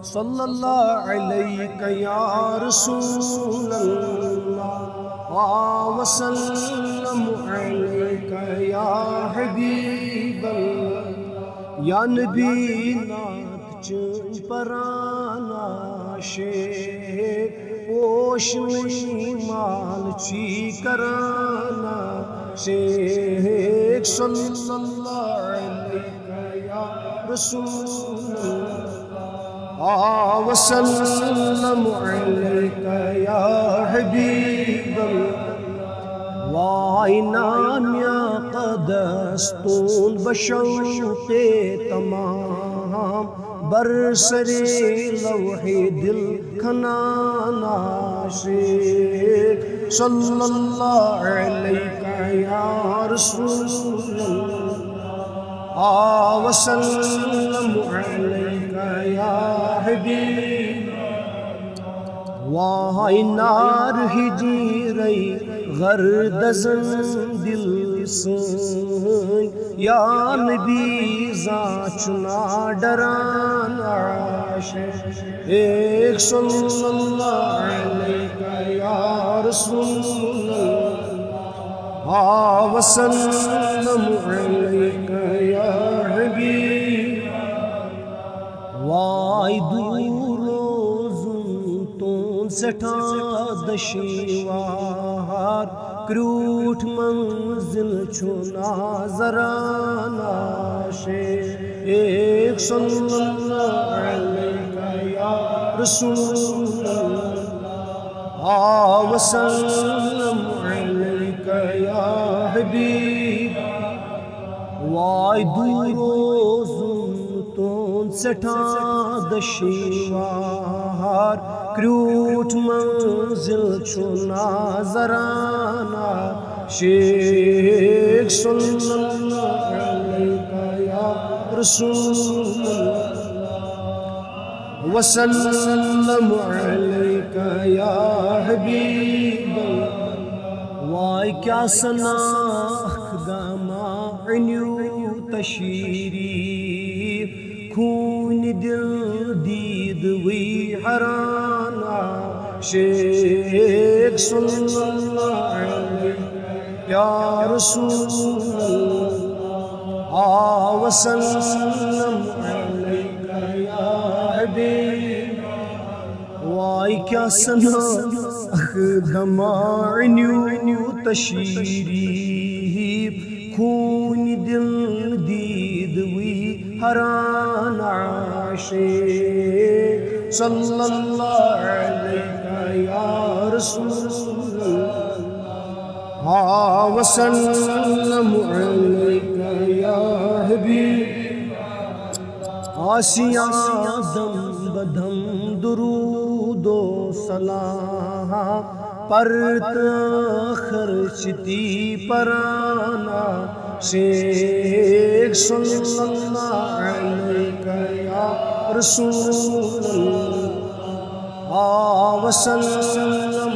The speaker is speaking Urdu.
صلی اللہ علیہ یا رسول اللہ وسلم علیہ یا حبیب اللہ یا نبی نات چن پرانا شیخ پوشوی مال چی کرانا شیخ صلی اللہ علیہ یا رسول اللہ وسلم علیہ یا حبیب اللہ وائنام یا قدستون بشوق تمام برسر لوح دل کھنانا شیخ صلی اللہ علیہ یا رسول اللہ وسلم علیہ یا حبیب وائی نار ہجیرئی غردزن دل سن یا نبی زاچنا ڈرانا ایک صلی اللہ علیہ یا رسول اللہ وسلم علیہ یا حبیب وائی دور روزن تون سٹھا دشیوار کروٹ منزل چھونا ذرانا شیخ صلی اللہ علیہ یا رسول اللہ وسلم علیہ یا حبیب وائی دوروزن تون سٹھا دشیوار کروٹ منزل چھونا ذرانا شیخ صلی اللہ علیہ یا رسول اللہ وسلم علیہ یا حبیب اللہ وائی کیا سناخ گاما عنیو تشریف خون دل دید وی حرانا شیخ صلی اللہ علیہ یا رسول اللہ وسلم علیہ یا حبیب وائی کیا سنا اخدما عنیو تشریف خون دل دید وی حرانا شیخ صلی اللہ علیہ یا رسول اللہ وسلم علیہ یا حبیب آسیاں دم بدم درود و سلام پرت خرچتی پرانا شیخ صلی اللہ علیہ یا رسول اللہ وسلم